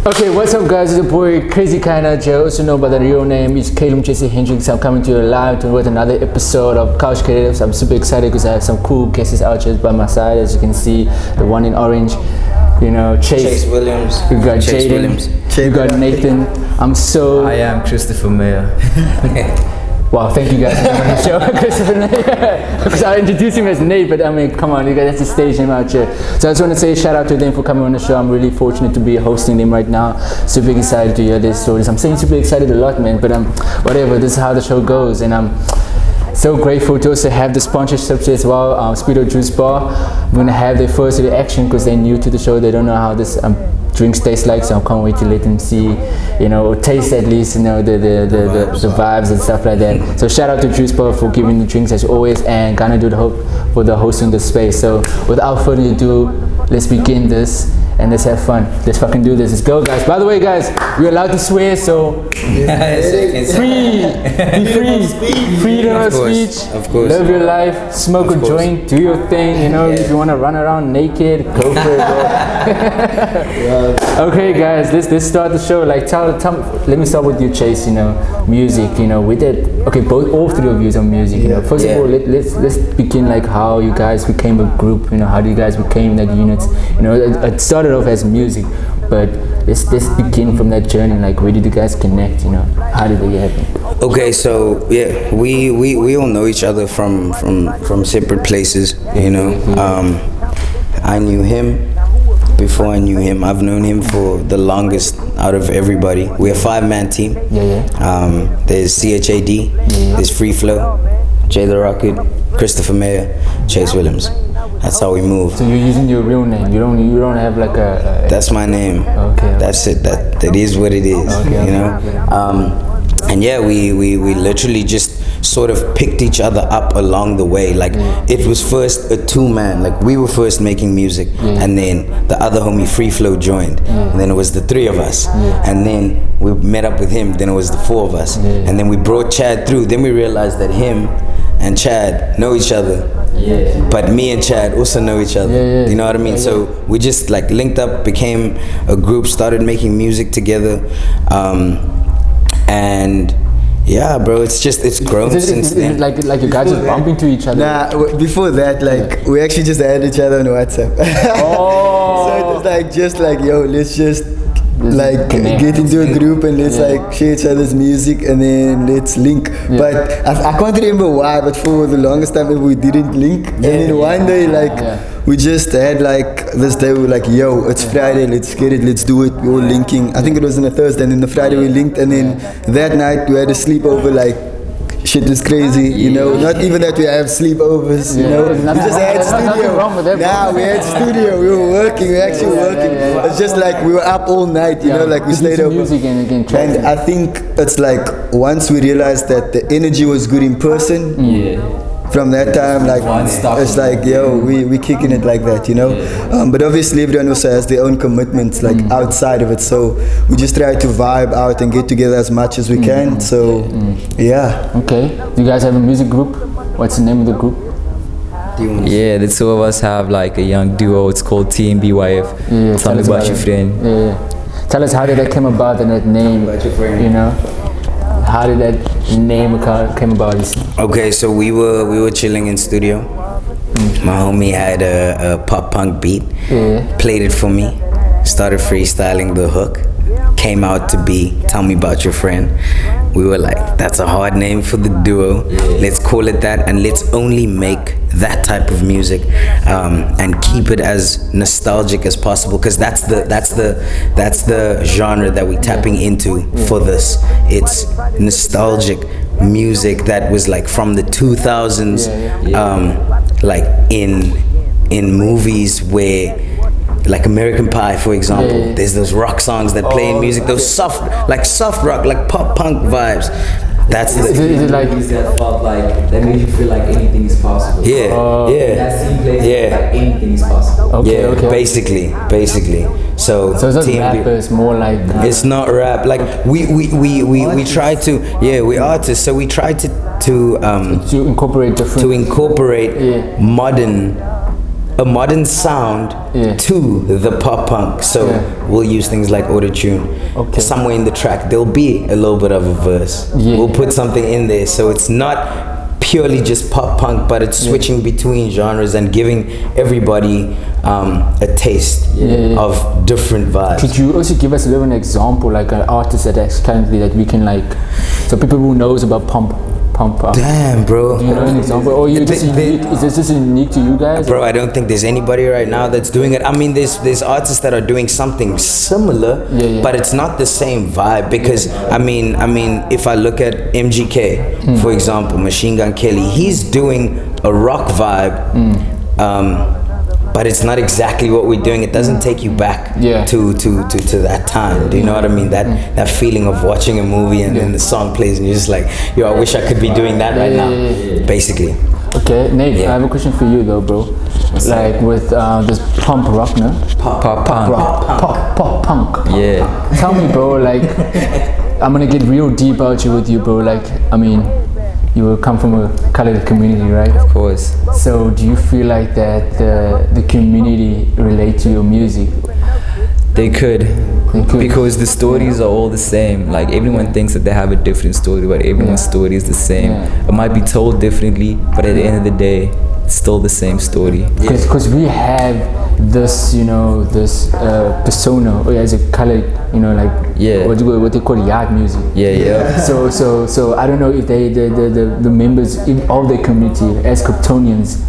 Okay, what's up guys, it's your boy Craziekind, also known by the real name is Cradle. I'm coming to you live with another episode of Couch Creatives. I'm super excited because I have some cool guests out here by my side. As you can see, the one in orange, you know, Chaise Williams. We got Jaydon. We got Nathan. I am Kristopher Meyer. Wow, thank you guys for coming on the show, Kristopher Meyer. Because I introduced him as Nate, but I mean, come on, you guys have to stage him out here. So I just want to say shout out to them for coming on the show. I'm really fortunate to be hosting them right now. Super excited to hear their stories. I'm saying super excited a lot, man, but whatever, this is how the show goes. And I'm so grateful to also have the sponsorships as well. Speedo Juice Bar, we're going to have their first reaction because they're new to the show. They don't know how this drinks taste like, so I can't wait to let them see, you know, or taste at least, you know, the vibes and stuff like that. So shout out to Juice Bar for giving the drinks as always, and gonna do the hope for the hosting the space. So without further ado, let's begin this and let's have fun. Let's fucking do this. Let's go, guys. By the way, guys, we're allowed to swear, so free, be free, freedom of speech. Of course. Live your life, smoke a joint, do your thing. You know, if you want to run around naked, go for it. Okay, guys, let's start the show. Like, let me start with you, Chaise. You know, music. You know, we did. Okay, all three of you on music. You know, first of all, let's begin like how you guys became a group. You know, how do you guys became that units? You know, it started off as music, but let's begin from that journey. Like, where did you guys connect? You know, how did it happen? Okay, so yeah, we all know each other from separate places. You know, I knew him before I knew him. I've known him for the longest out of everybody. We're a 5-man team. There's CHAD, there's Free Flow, Jay the Rocket, Kristopher Meyer, Chaise Williams. That's how we move. So you're using your real name. You don't have like a That's my name. Okay. That's it. That is what it is. Okay, you know. And yeah, we literally just sort of picked each other up along the way. Like, it was first a 2-man. Like, we were first making music, and then the other homie Free Flow joined, and then it was the 3 of us, and then we met up with him. Then it was the 4 of us, and then we brought Chad through. Then we realized that him and Chad know each other, but me and Chad also know each other. You know what I mean? So we just like linked up, became a group, started making music together, and yeah, bro, it's grown since then. Like you guys just bump into each other? Nah, before that, like, we actually just added each other on WhatsApp. Oh. So it was like, just like, yo, let's just like connect. get into a group and let's like share each other's music and then let's link. But I can't remember why, but for the longest time we didn't link. And then one day, like, we just had like this day, we were like, yo, it's Friday, let's get it, let's do it. We were linking. I think it was on a Thursday, and then the Friday we linked, and then that night we had a sleepover. Like, shit was crazy, you know. Not even that we have sleepovers, you know. We just had studio. Nah, we had studio. We were working. We were actually working. It's just like we were up all night, you know. Like, we stayed over. And I think it's like once we realized that the energy was good in person. From that time, like, it's like, yo, we kicking it like that, you know. But obviously everyone also has their own commitments, like, outside of it. So we just try to vibe out and get together as much as we can. So yeah. Okay. Do you guys have a music group? What's the name of the group? Yeah, the 2 of us have like a young duo. It's called TMBYF. Tell me about your friend. Tell us how did that come about and that name, you know? How did that name came about? Okay, so we were chilling in studio. My homie had a pop punk beat, played it for me, started freestyling the hook, came out to be Tell Me About Your Friend. We were like, that's a hard name for the duo. Let's call it that, and let's only make that type of music, and keep it as nostalgic as possible, because that's the genre that we're tapping into for this. It's nostalgic music that was like from the 2000s, like in movies where, like American Pie, for example, there's those rock songs that play in music, those soft rock, like pop punk vibes. That's is it like that felt like that made you feel like anything is possible? That scene plays like anything is possible. Okay. Basically. So it's not rap, it's more like it's not rap. Like we try to we're artists, so we try to incorporate different modern a modern sound to the pop punk. So we'll use things like auto-tune. Okay. Somewhere in the track there'll be a little bit of a verse. We'll put something in there, so it's not purely just pop punk, but it's switching between genres and giving everybody a taste of different vibes. Could you also give us a little example, like an artist that's currently that we can like, so people who knows about pump up. Damn, bro. Do you know an example? Or you just unique? Is this just unique to you guys? Bro, I don't think there's anybody right now that's doing it. I mean, there's artists that are doing something similar, but it's not the same vibe. Because I mean, if I look at MGK, for example, Machine Gun Kelly, he's doing a rock vibe. But it's not exactly what we're doing. It doesn't take you back to that time. Do you know what I mean? That feeling of watching a movie and then the song plays and you're just like, yo, I wish I could be doing that right now. Basically. Okay, Nate, I have a question for you though, bro. Like with this pump rock, no? Pop Punk. Yeah. Tell me, bro, like, I'm gonna get real deep out with you, bro. Like, I mean, you will come from a colored community, right? Of course. So do you feel like that the community relate to your music? They could. Because the stories are all the same. Like everyone thinks that they have a different story, but everyone's story is the same. It might be told differently, but at the end of the day, it's still the same story. Because we have this, you know, this persona as a colored, you know, like what they call yard music. So I don't know if the members in all the community as Kryptonians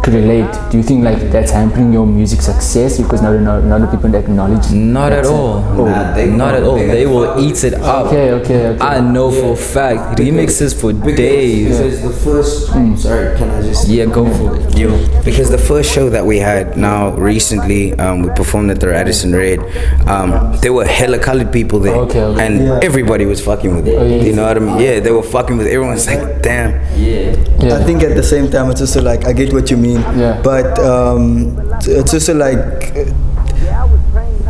could relate. Do you think like that's hampering your music success because not the people that acknowledge? Not at all. Not at all. They will eat it up. Okay. I know for a fact. Remixes for days. Because the first sorry, can I just go for it. Because the first show that we had now recently, we performed at the Radisson Red. There were hella colored people there, and everybody was fucking with it. You know what I mean? Yeah, they were fucking with it. Everyone's like, damn. I think at the same time it's also like I get what you mean, but it's also like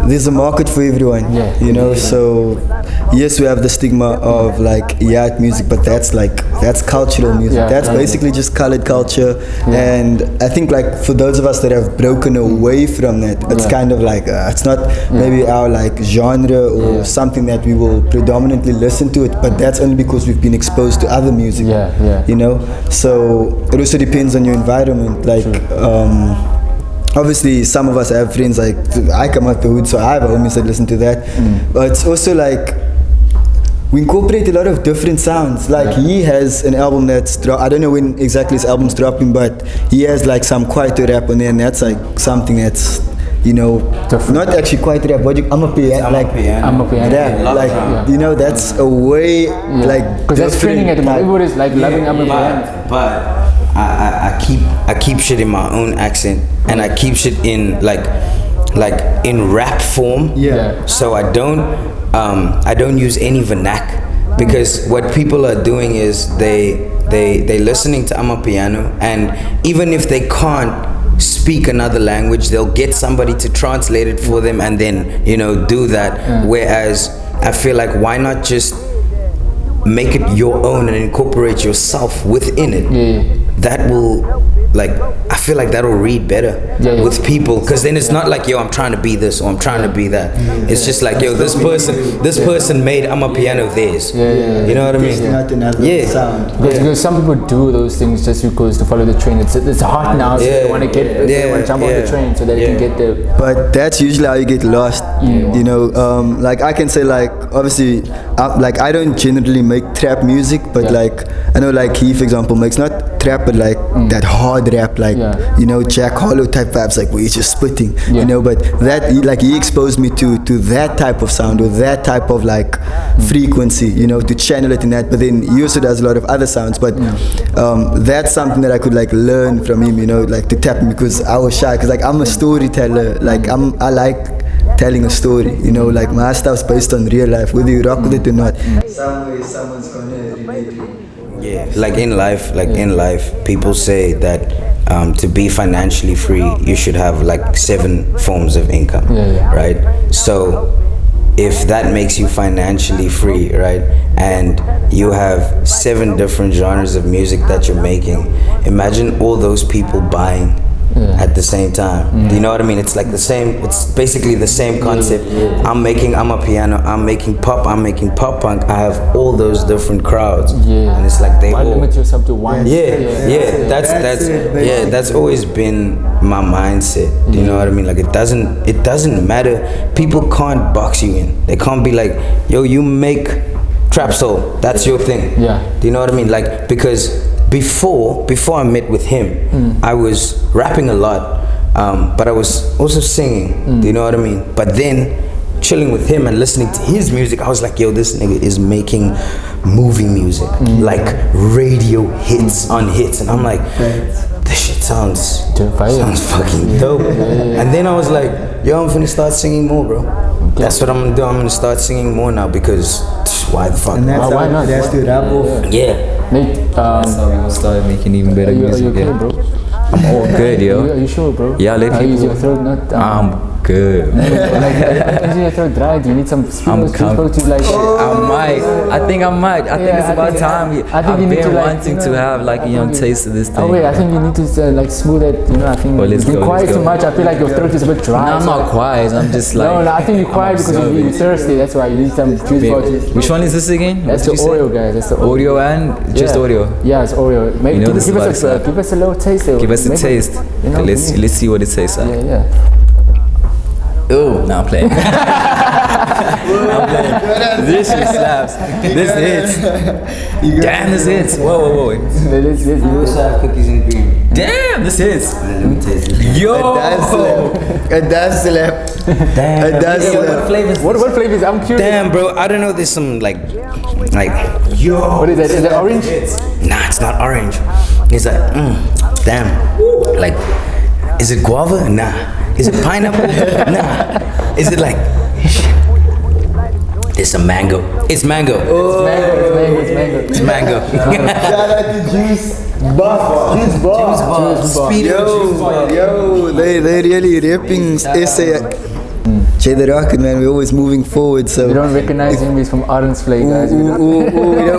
there's a market for everyone, you know. So yes, we have the stigma of like yard music, but that's cultural music. That's basically just colored culture, and I think like for those of us that have broken away from that, it's kind of like it's not maybe our like genre or something that we will predominantly listen to it, but that's only because we've been exposed to other music, you know. So it also depends on your environment, like obviously some of us have friends, like I come out the hood, so I have homies that listen to that, but it's also like we incorporate a lot of different sounds. Like he has an album that's I don't know when exactly his album's dropping, but he has like some quieter rap on there, and that's like something that's, you know, not actually quite rap, but I'm a piano, like you know, that's a way like because that's trending at the moment. Everybody's like loving piano. But I keep shit in my own accent, and I keep shit in like in rap form. So I don't use any vernac, because what people are doing is they listening to Amapiano, and even if they can't speak another language, they'll get somebody to translate it for them and then, you know, do that. Whereas I feel like, why not just make it your own and incorporate yourself within it? That will, like, I feel like that'll read better with people, because then it's not like, yo, I'm trying to be this or I'm trying to be that. It's just like, yo, this person made Amapiano theirs. You know what I mean? Not another sound. Because some people do those things just because to follow the train. It's hot now, so they want to they want to jump on the train so that they can get there. But that's usually how you get lost. You know, like I can say, like, obviously, like I don't generally make trap music, but like I know, like he, for example, makes not trap, but like that hard rap, like you know, Jack Harlow type vibes, like where he's just spitting, you know. But that he exposed me to that type of sound, or that type of like frequency, you know, to channel it in that. But then he also does a lot of other sounds, but that's something that I could like learn from him, you know, like to tap him, because I was shy, because like I'm a storyteller, like I like telling a story, you know, like my stuff's based on real life, whether you rock with it or not. Some way someone's gonna relate to you. Yeah, like in life, people say that to be financially free, you should have like 7 forms of income, right? So if that makes you financially free, right, and you have 7 different genres of music that you're making, imagine all those people buying at the same time. Do you know what I mean? It's like the same. It's basically the same concept. I'm a piano. I'm making pop. I'm making pop punk. I have all those different crowds. And it's like they Why all limit yourself to one? That's always been my mindset. Do you know what I mean? Like it doesn't matter. People can't box you in. They can't be like, yo, you make trap soul. That's your thing. Do you know what I mean? Like, because before I met with him, I was rapping a lot, but I was also singing. Do you know what I mean? But then chilling with him and listening to his music, I was like, yo, this nigga is making movie music, like radio hits on hits, and I'm like, this shit sounds fucking dope. And then I was like, yo, I'm finna start singing more, bro. That's what I'm gonna do. I'm gonna start singing more now, because why the fuck? And that's why not? That's the rap off. Nate, that's how we gonna start making even better music. Are you okay, bro? I'm all good, yo. Are you sure, bro? Yeah, let people. Is your throat not? I'm good. Is your throat dry? Do you need some I'm people to like? I think it's about time. I've been wanting to have like a young taste of this thing. Oh wait, I think you need to like smooth it. You know, I think let's you've been go, quiet let's too go. much. I feel like your throat is a bit dry. No, I'm not quiet. I'm just like. No, I think you're quiet because you're thirsty. That's why you need some juice bottles. Which one is this again? That's the Oreo, guys. That's the Oreo and just Oreo. Yeah, it's Oreo. Maybe You know give us a little taste. Give us a taste. You know, Let's see what it tastes like. Yeah. Oh, now I'm playing. This shit slaps. This hits. Damn, this hits. Whoa. You also have cookies and cream. Damn, this hits. Let me taste it. Yo. It does slap. Damn. It does slap. flavors? What flavors? I'm curious. Damn, bro. I don't know. There's some like. Yo. What is that? Is it orange? Nah, it's not orange. It's like, damn. Like, is it guava? Nah. Is it pineapple? Nah. Is it like? It's a mango. It's mango. It's mango. Shout out to Juice Bar. Yo, they really rapping essay. Jay the Rocket, man, we're always moving forward, so You don't recognize him, he's from Arensvlei, guys.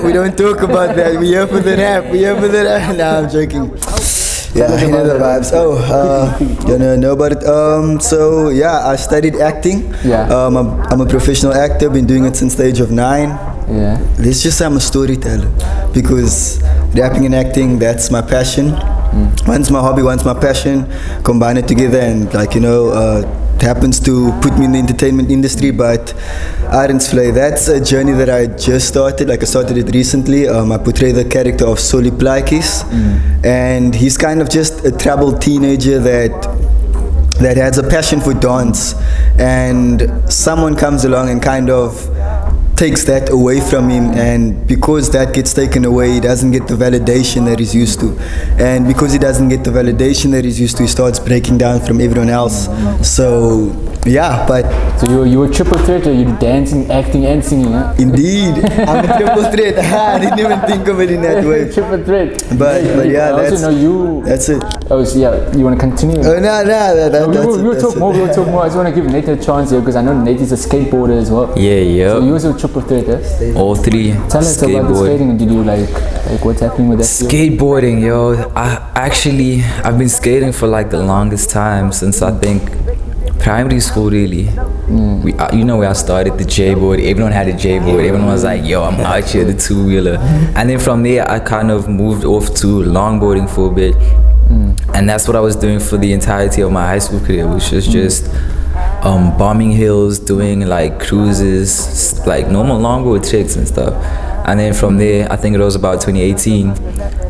we don't talk about that. We here for the rap. Nah, I'm joking. Yeah, you know the vibes. You know about it. So yeah, I studied acting. I'm a professional actor. Been doing it since the age of 9. Yeah. Let's just say I'm a storyteller, because rapping and acting, that's my passion. One's my hobby, one's my passion. Combine it together, and like it happens to put me in the entertainment industry. But Arensvlei, that's a journey that I just started. Like I started it recently. I portray the character of Soli Plaikis, and he's kind of just a troubled teenager that has a passion for dance, and someone comes along and kind of takes that away from him, and because that gets taken away, he doesn't get the validation that he's used to, and because he doesn't get the validation that he's used to, he starts breaking down from everyone else. So yeah, but So you were triple threat, or you dancing, acting, and singing, huh? indeed, I'm a triple threat. I didn't even think of it in that way. Triple threat. But yeah, I also know you. that's it. Oh, so yeah, you want to continue? No, We'll talk more. I just want to give Nate a chance here, because I know Nate is a skateboarder as well. Yeah. So you also triple threat, eh? All three. Tell us about the skating. Did you like what's happening with that? Skateboarding, yo. I've been skating for like the longest time, since I think primary school, really. You know where I started, the J-board. Everyone had a J-board. Everyone was like, yo, I'm out here, the two-wheeler. And then from there, I kind of moved off to longboarding for a bit. And that's what I was doing for the entirety of my high school career, which was just bombing hills, doing like cruises, like normal longboard tricks and stuff. And then from there, I think it was about 2018,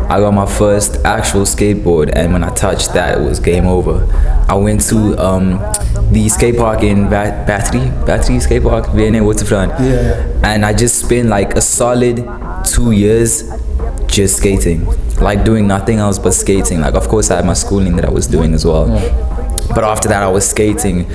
I got my first actual skateboard, and when I touched that, it was game over. I went to the skate park in Battery skate park, VNA Waterfront, and I just spent like a solid 2 years just skating, like doing nothing else but skating. Like, of course I had my schooling that I was doing as well, but after that I was skating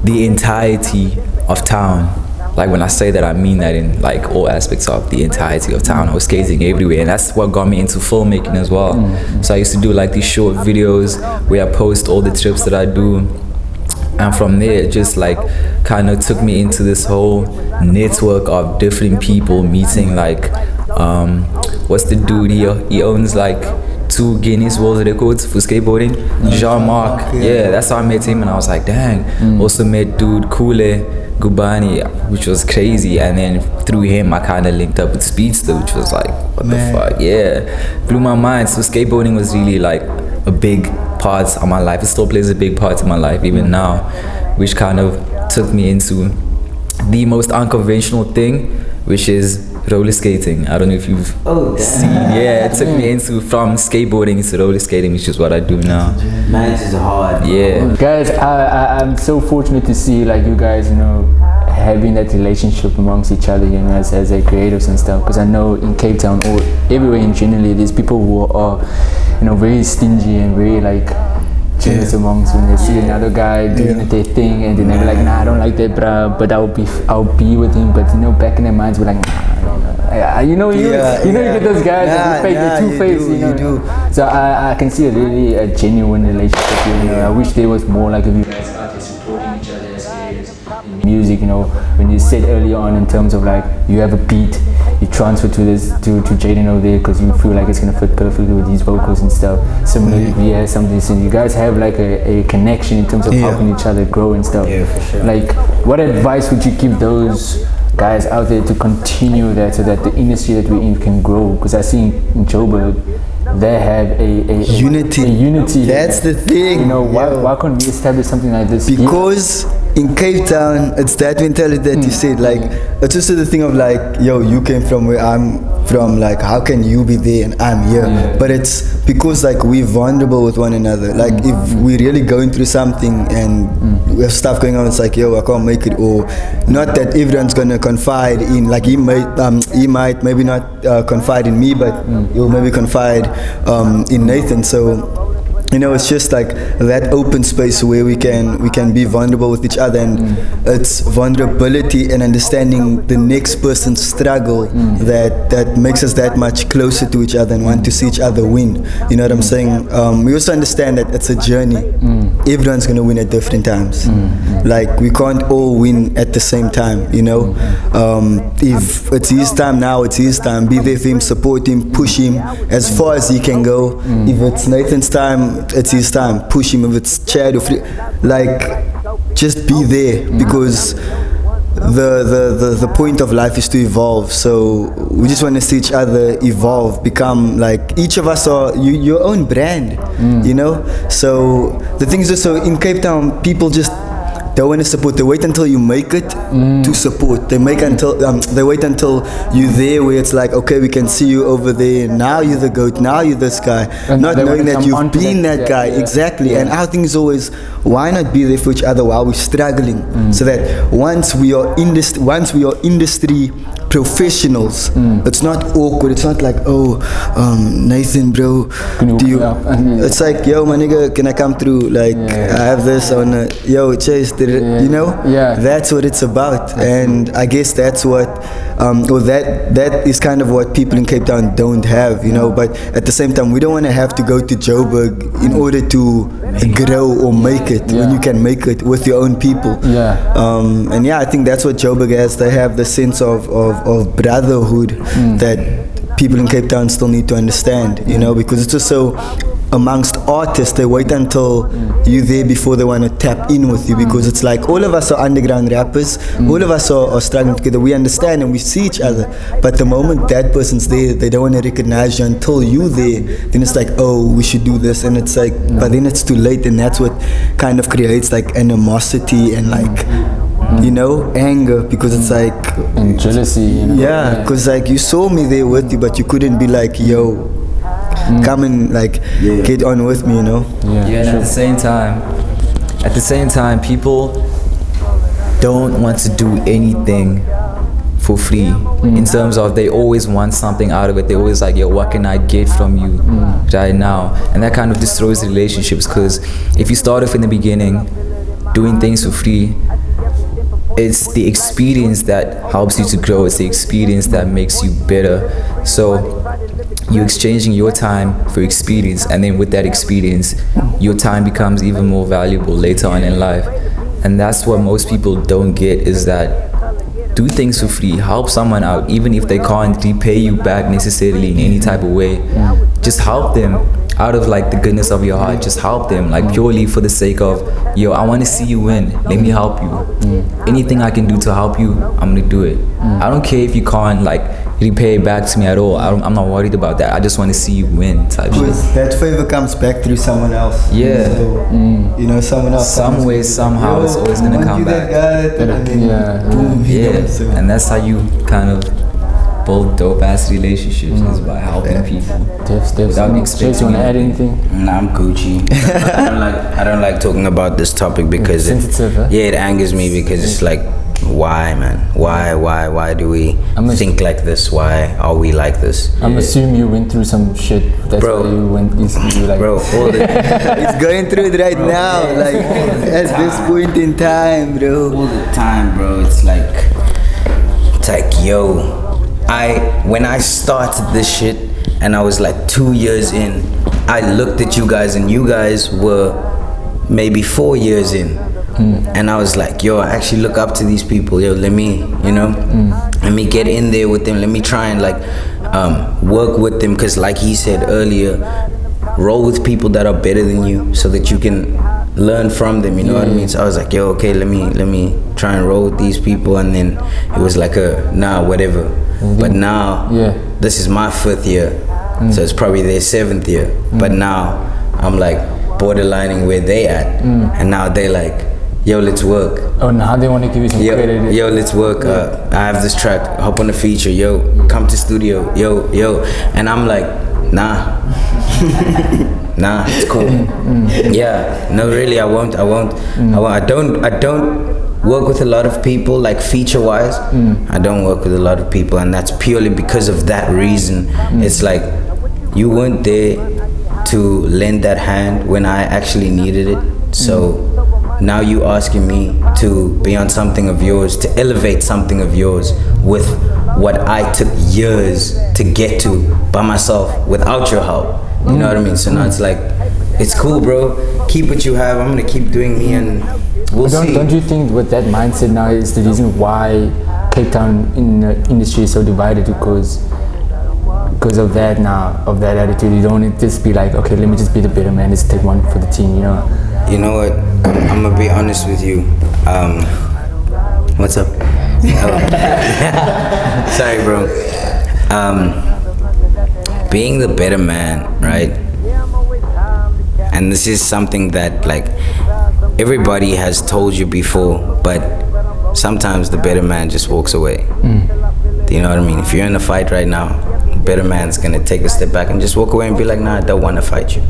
the entirety of town. Like, when I say that, I mean that in like all aspects of the entirety of town. I was skating everywhere, and that's what got me into filmmaking as well. So I used to do like these short videos where I post all the trips that I do, and from there it just like kind of took me into this whole network of different people, meeting like what's the dude, he owns like 2 Guinness World Records for skateboarding. Jean-Marc, yeah, that's how I met him, and I was like, dang. Also met dude Kule Gubani, which was crazy, and then through him I kind of linked up with Speedster, which was like, what the fuck, yeah, blew my mind. So skateboarding was really like a big part of my life. It still plays a big part in my life even now, which kind of took me into the most unconventional thing, which is roller skating. I don't know if you've seen. Yeah, it took me into from skateboarding to roller skating, which is what I do now. Man, it's hard. Yeah. Guys, I'm so fortunate to see like you guys, having that relationship amongst each other, as like creatives and stuff. Because I know in Cape Town or everywhere in generally, there's people who are, very stingy and very like jealous amongst when they see another guy doing their thing, and then they're like, nah, I don't like that, bruh, but I'll be with him. But back in their minds, we're like, nah, you get those guys that they're two-faced, you do. So I can see a genuine relationship. I wish there was more like of you guys out there supporting each other as creators in music. When you said earlier on in terms of like you have a beat, you transfer to Jaydon over there because you feel like it's gonna fit perfectly with these vocals and stuff. Similarly, we have something. So you guys have like a connection in terms of helping each other grow and stuff. Yeah, for sure. Like, what advice would you give those guys out there to continue that, so that the industry that we're in can grow? Because I see in Joburg, they have a unity. That's the thing. Why can't we establish something like this? Because in Cape Town, it's that mentality that you said. Like, it's also the thing of like, you came from where I'm from. Like, how can you be there and I'm here? But it's because like we're vulnerable with one another. Like, if we're really going through something and we have stuff going on, it's like, I can't make it. Or not that everyone's gonna confide in. Like, he might maybe not confide in me, but he'll maybe confide in Nathan. So it's just like that open space where we can be vulnerable with each other, and it's vulnerability and understanding the next person's struggle that makes us that much closer to each other and want to see each other win. You know what I'm saying? We also understand that it's a journey. Everyone's gonna win at different times. Like, we can't all win at the same time. If it's his time now, it's his time. Be there for him, support him, push him as far as he can go. If it's Nathan's time, it's his time. Push him. If it's Chad or just be there, because the point of life is to evolve. So we just want to see each other evolve, become like, each of us are your own brand, So the thing is also in Cape Town, people just don't want to support. They wait until you make it to support. They wait until you're there, where it's like, okay, we can see you over there. Now you're the GOAT. Now you're this guy. And not knowing that you've been that guy. Exactly. And our thing is always, why not be there for each other while we're struggling? So that once we are industry professionals, it's not awkward. It's not like, Nathan, bro, it's like, yo, my nigga, can I come through? Like, I have this on Chaise, that's what it's about. And I guess that's what that is kind of what people in Cape Town don't have, but at the same time, we don't want to have to go to Joburg in order to grow or make it, when you can make it with your own people. And I think that's what Joburg has. They have the sense of brotherhood that people in Cape Town still need to understand, because it's also amongst artists, they wait until you're there before they want to tap in with you, because it's like, all of us are underground rappers, all of us are struggling together, we understand and we see each other, but the moment that person's there, they don't want to recognize you until you're there. Then it's like, we should do this, and it's like, but then it's too late, and that's what kind of creates like animosity and like, anger, because it's like, and jealousy, because like, you saw me there with you, but you couldn't be like, come and like get on with me, and at the same time, people don't want to do anything for free. In terms of, they always want something out of it. They always like, what can I get from you right now? And that kind of destroys relationships, because if you start off in the beginning doing things for free, it's the experience that helps you to grow. It's the experience that makes you better. So you're exchanging your time for experience, and then with that experience, your time becomes even more valuable later on in life. And that's what most people don't get, is that do things for free, help someone out, even if they can't repay you back necessarily in any type of way. Just help them, out of like the goodness of your heart, just help them, like purely for the sake of, yo, I want to see you win. Let me help you. Anything I can do to help you, I'm gonna do it. I don't care if you can't like repay it back to me at all. I'm not worried about that. I just want to see you win type shit. Because that favor comes back through someone else. Yeah. So, you know, someone else. Some way, somehow, it's always gonna come back. And then boom, you know, so. And that's how you kind of build dope ass relationships, is by helping people. Without expecting Chaise, you want to add anything? Nah, I'm Gucci. I don't like talking about this topic because it angers me because it's like, why, man? Why do we think like this? Why are we like this? I'm assuming you went through some shit. That's why you went. You like, bro, It's going through it right now, like at this point in time, bro. all the time, bro. It's like, yo, when I started this shit and I was like 2 years in, I looked at you guys and you guys were maybe 4 years in. And I was like, yo, I actually look up to these people. Yo, let me get in there with them. Let me try and like work with them, because like he said earlier, roll with people that are better than you so that you can learn from them, you know what I mean? So I was like, yo, okay, let me try and roll with these people. And then it was like whatever. But now this is my 5th year, so it's probably their 7th year. But now I'm like borderlining where they at, and now they like, yo, let's work. Oh, now they want to give you some credit. Yo, let's work. I have this track, hop on the feature. Yo, come to studio. Yo, and I'm like, nah, it's cool. Yeah, no, really, I won't. I don't work with a lot of people, like feature-wise. I don't work with a lot of people, and that's purely because of that reason. It's like, you weren't there to lend that hand when I actually needed it. So now you asking me to be on something of yours, to elevate something of yours with what I took years to get to by myself without your help. You know what I mean? So now it's like, it's cool, bro. Keep what you have. I'm gonna keep doing me, and we'll see. Don't you think with that mindset now is the reason why Cape Town in the industry is so divided? Because of that now, of that attitude, you don't just be like, okay, let me just be the better man, let's take one for the team, you know? You know what? I'm gonna be honest with you. What's up? Sorry, bro. Being the better man, right? And this is something that like everybody has told you before, but sometimes the better man just walks away. Do you know what I mean? If you're in a fight right now, the better man's gonna take a step back and just walk away and be like, nah, I don't want to fight you.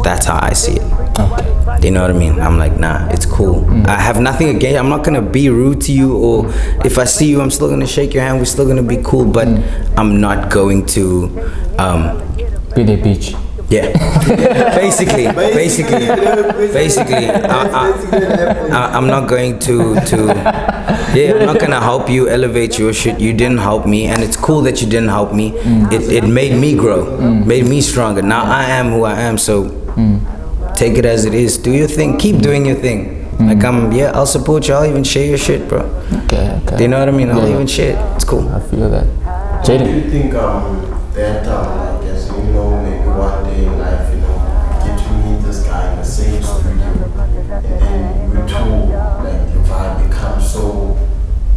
That's how I see it. Okay. You know what I mean? I'm like, nah, it's cool. I have nothing against. I'm not gonna be rude to you, or if I see you, I'm still gonna shake your hand. We're still gonna be cool, but I'm not going to Be the bitch. yeah. basically, I'm not going to I'm not gonna help you elevate your shit. You didn't help me, and it's cool that you didn't help me. It made me grow, made me stronger. Now I am who I am, so take it as it is. Do your thing, keep doing your thing. Like I'll support you. I'll even share your shit, bro. Okay. Do you know what I mean? I'll even share it. It's cool. I feel that. Do Jaydon. you think that I guess, you know, maybe one day in life, you know, get to meet this guy in the same studio, and then you two, like the vibe becomes so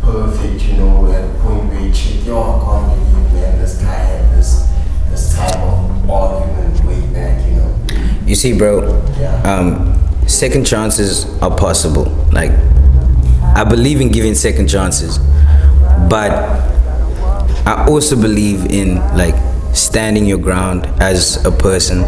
perfect, you know, at the point where you check, yo, I can't believe, man, this guy had this type of argument way back, you know. You see, bro, second chances are possible. Like, I believe in giving second chances, but I also believe in like standing your ground as a person.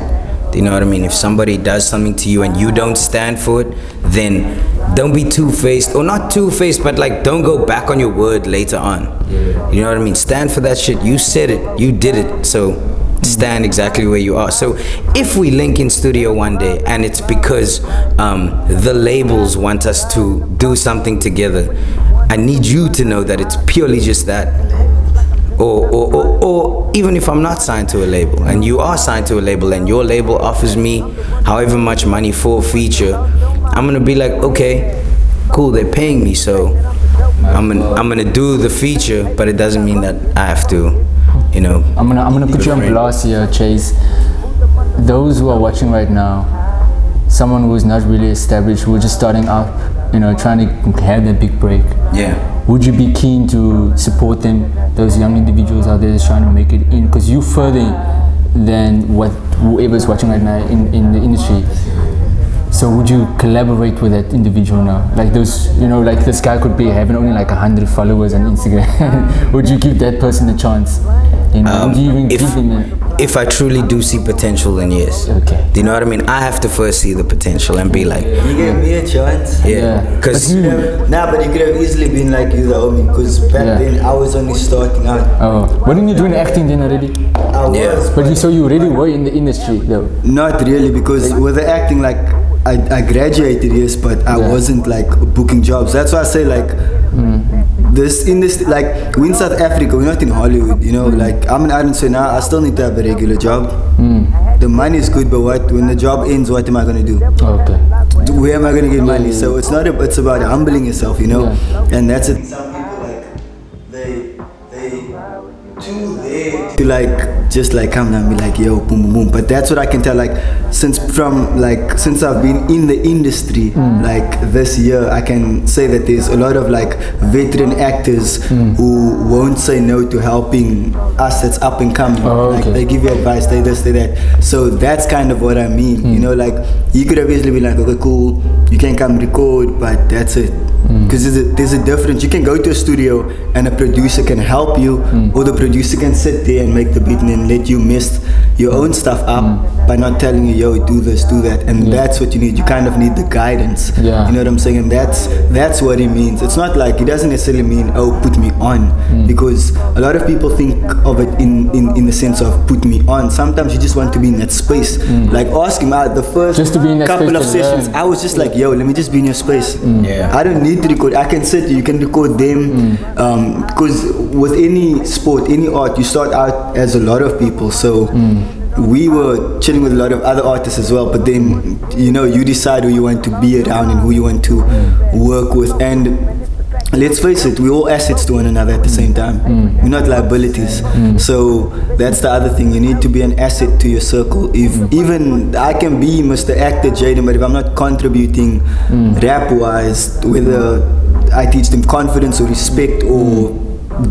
Do you know what I mean? If somebody does something to you and you don't stand for it, then don't be two-faced, or not two-faced, but like don't go back on your word later on. You know what I mean? Stand for that shit. You said it, you did it, so stand exactly where you are. So if we link in studio one day and it's because the labels want us to do something together, I need you to know that it's purely just that. Or even if I'm not signed to a label and you are signed to a label and your label offers me however much money for a feature, I'm gonna be like, okay, cool, they're paying me, so I'm gonna do the feature, but it doesn't mean that I have to, you know. I'm gonna put you on blast here, Chaise. those who are watching right now, someone who is not really established, who is just starting out, trying to have that big break. Yeah. Would you be keen to support them, those young individuals out there just trying to make it in? Because you're further than what whoever's watching right now in the industry. So would you collaborate with that individual now? Like those, like this guy could be having only like 100 followers on Instagram. Would you give that person a chance? Would you even give them if I truly do see potential, then yes. Okay. Do you know what I mean? I have to first see the potential and be like, You gave me a chance. yeah. Because But you could have easily been like you, the homie, because back then I was only starting out. Oh, what didn't you do in acting then already? I was, But so you already were in the industry though? not really, because with the acting, like I graduated, yes, but I wasn't like booking jobs. That's why I say like this industry, like we're in South Africa, we're not in Hollywood, like I'm an artist, so now I still need to have a regular job. The money is good, but when the job ends, what am I gonna do? Okay. Where am I gonna get money? So it's not it's about humbling yourself, and that's it. Some people like they too there to like just like come down and be like, yo, boom boom boom. But that's what I can tell, like since I've been in the industry like this year, I can say that there's a lot of like veteran actors who won't say no to helping us that's up and coming. Like they give you advice, they this, they that. So that's kind of what I mean. Like you could have easily been like, okay, cool, you can come record, but that's it. Because there's a difference. You can go to a studio and a producer can help you, or the producer can sit there and make the beat and then let you mess your own stuff up by not telling you, yo, do this, do that. And that's what you need. You kind of need the guidance. You know what I'm saying? And that's what it means. It's not like, it doesn't necessarily mean, oh, put me on. Because a lot of people think of it in the sense of put me on. Sometimes you just want to be in that space. Like ask him out the first just to be in that couple of space sessions. I was just like, yo, let me just be in your space. I don't need to record. I can sit, you can record them. Because with any sport, any art, you start out as a lot of people. So we were chilling with a lot of other artists as well, but then you decide who you want to be around and who you want to work with. And let's face it, we're all assets to one another at the same time. We're not liabilities. So that's the other thing. You need to be an asset to your circle. If even I can be Mr. Actor Jaydon, but if I'm not contributing rap wise, whether I teach them confidence or respect or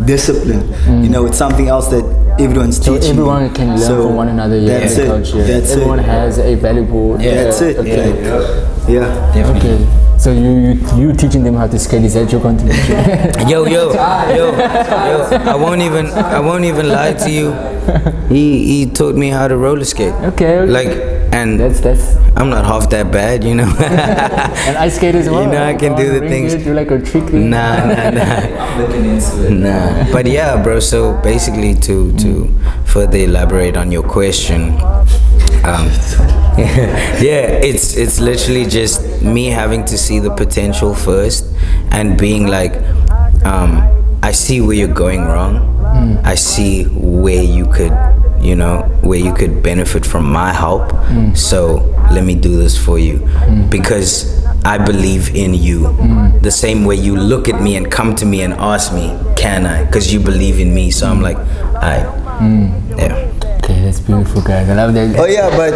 discipline, it's something else that everyone's teaching. So everyone can learn from one another. That's it. That's everyone has a valuable. That's it. Okay. So you teaching them how to skate, is that your contribution? yo, I won't even lie to you. He taught me how to roller skate. Okay. Like, and that's I'm not half that bad, And ice skate as well. I can do the things. Do like a trick. Nah. Looking into it. Nah. But yeah, bro. So basically, to further elaborate on your question, it's literally just me having to see the potential first and being like, I see where you're going wrong. I see where you could benefit from my help. So let me do this for you because I believe in you. The same way you look at me and come to me and ask me, can I? Because you believe in me. So I'm like, yeah. Okay, that's beautiful, guys. I love that. Oh yeah, but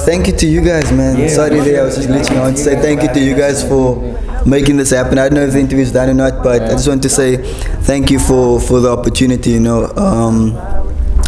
thank you to you guys, man. Sorry I was just glitching. I want to say thank you to you guys for making this happen. I don't know if the interview is done or not, but I just want to say thank you for the opportunity,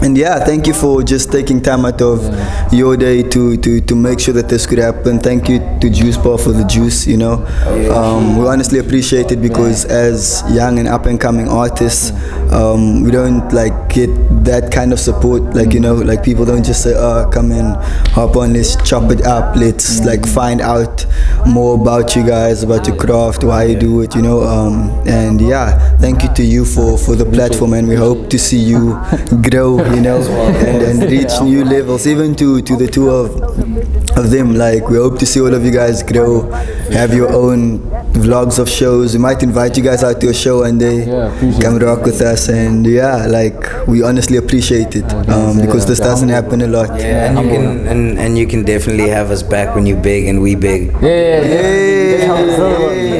and yeah, thank you for just taking time out of your day to make sure that this could happen. Thank you to Juice Bar for the juice, we honestly appreciate it because as young and up and coming artists, we don't like get that kind of support. Like, like people don't just say, come and hop on, let's chop it up, let's like find out more about you guys, about your craft, why you do it, and yeah, thank you to you for the platform, and we hope to see you grow, and reach new levels, even to the two of them. Like, we hope to see all of you guys grow, have your own vlogs of shows. We might invite you guys out to a show one day. Come rock with us, and we honestly appreciate it because this doesn't happen a lot. Yeah, and you can definitely have us back when you big and we big.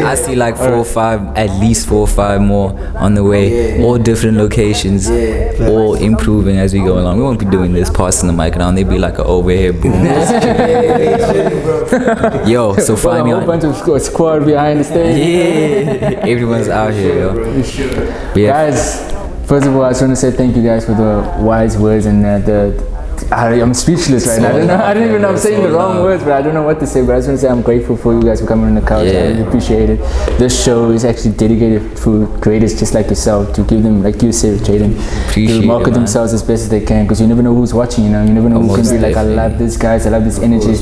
I see like at least 4 or 5 more on the way, all different locations, all improving as we go along. We won't be doing this, passing the mic around. They'd be like an overhead boom. Yo, so find me on. A whole bunch of squad behind the stage. Yeah, everyone's out here, yo. Guys, first of all, I just want to say thank you guys for the wise words and I'm speechless right now. I don't even know I'm saying the wrong words, but I don't know what to say. But I just want to say I'm grateful for you guys for coming on the couch. I really appreciate it. This show is actually dedicated to creators just like yourself, to give them, like you said, Jaydon, to market themselves as best as they can, because you never know who's watching. You never know who's gonna be like, I love this guys, I love this energy.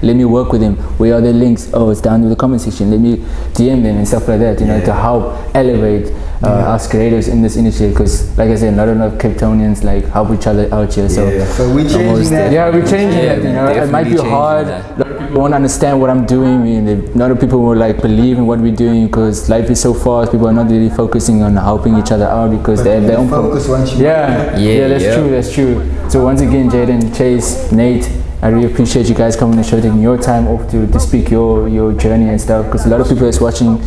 Let me work with him. Where are their links? Oh, it's down in the comment section. Let me DM them and stuff like that. To help elevate us creators in this industry, because like I said, not enough Kryptonians like help each other out here. So we're changing that. We're changing that. It might be hard. A lot of people won't understand what I'm doing. A lot of people will like believe in what we're doing, because life is so fast. People are not really focusing on helping each other out because they have their own focus. That's true. So once again, Jaydon, Chaise, Nate, I really appreciate you guys coming to the show, taking your time off to speak your journey and stuff, because a lot of people that's watching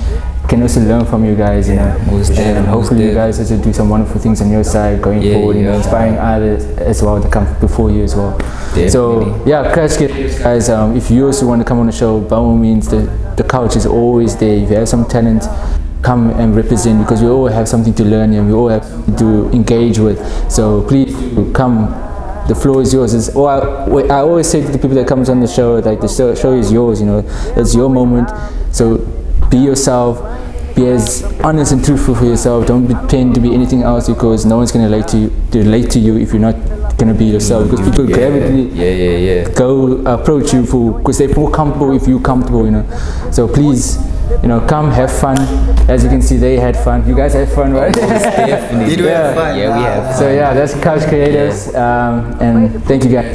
can also learn from you guys, and hopefully you guys also do some wonderful things on your side going forward, inspiring others as well to come before you as well. Definitely. So Craziekind, guys, if you also want to come on the show, by all means, the couch is always there. If you have some talent, come and represent, because we all have something to learn and we all have something to engage with. So please come. The floor is yours. I always say to the people that comes on the show, like the show is yours. It's your moment. So be yourself. Be as honest and truthful for yourself. Don't pretend to be anything else, because no one's gonna relate to you if you're not gonna be yourself. Because people gravitate, go approach you because they're more comfortable if you're comfortable. So please. Come have fun. As you can see, they had fun. You guys had fun, right? Definitely. Did we have fun? Yeah, we have fun. So that's Couch Creators, and thank you guys.